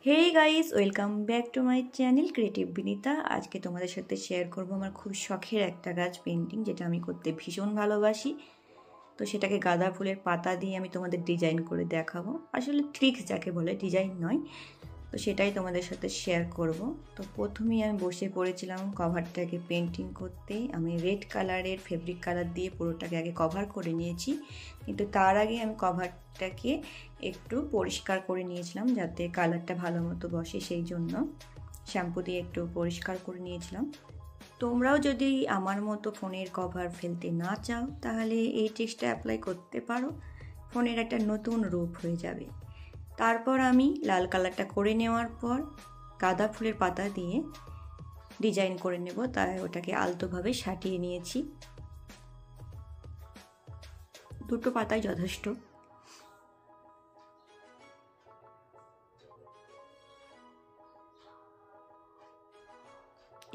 Hey guys, welcome back to my channel creative Binita. আজকে তোমাদের সাথে শেয়ার করব আমার খুব শখের একটা গাছ পেন্টিং, যেটা আমি করতে ভীষণ ভালোবাসি। তো সেটাকে গাঁদা ফুলের পাতা দিয়ে আমি তোমাদের ডিজাইন করে দেখাবো। আসলে ট্রিক্স যাকে বলে, ডিজাইন নয়। তো সেটাই তোমাদের সাথে শেয়ার করব। তো প্রথমেই আমি বসে পড়েছিলাম কভারটাকে পেন্টিং করতে। আমি রেড কালারের ফেব্রিক কালার দিয়ে পুরোটাকে আগে কভার করে নিয়েছি, কিন্তু তার আগে আমি কভারটাকে একটু পরিষ্কার করে নিয়েছিলাম যাতে কালারটা ভালো মতো বসে, সেই জন্য শ্যাম্পু দিয়ে একটু পরিষ্কার করে নিয়েছিলাম। তোমরাও যদি আমার মতো ফোনের কভার ফেলতে না চাও, তাহলে এই ট্রিক্সটা অ্যাপ্লাই করতে পারো, ফোনের একটা নতুন রূপ হয়ে যাবে। তারপর আমি লাল কালারটা করে নেওয়ার পর গাঁদা ফুলের পাতা দিয়ে ডিজাইন করে নেব, তাই ওটাকে আলতোভাবে সাটিয়ে নিয়েছি। দুটো পাতাই যথেষ্ট।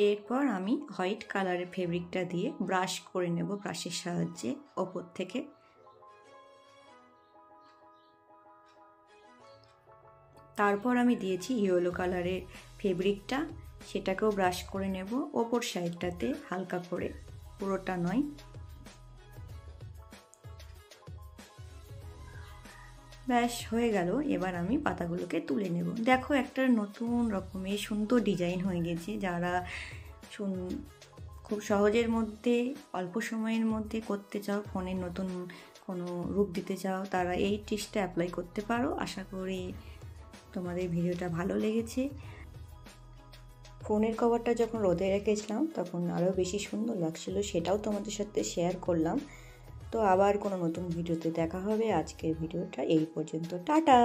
এরপর আমি হোয়াইট কালারের ফেব্রিকটা দিয়ে ব্রাশ করে নেব ব্রাশের সাহায্যে ওপর থেকে। তারপর আমি দিয়েছি ইয়েলো কালারের ফেব্রিকটা, সেটাকেও ব্রাশ করে নেব ওপর সাইডটাতে হালকা করে, পুরোটা নয়। ব্যাস হয়ে গেল। এবার আমি পাতাগুলোকে তুলে নেব। দেখো, একটা নতুন রকমের সুন্দর ডিজাইন হয়ে গেছে। যারা খুব সহজের মধ্যে অল্প সময়ের মধ্যে করতে চাও, ফোনের নতুন কোনো রূপ দিতে চাও, তারা এই ট্রিক্সটা অ্যাপ্লাই করতে পারো। আশা করি তোমাদের ভিডিওটা ভালো লেগেছে। ফোনের কভারটা যখন রোদে রেখেছিলাম তখন আরও বেশি সুন্দর লাগছিল, সেটাও তোমাদের সাথে শেয়ার করলাম। তো আবার কোনো নতুন ভিডিওতে দেখা হবে। আজকের ভিডিওটা এই পর্যন্ত, টাটা।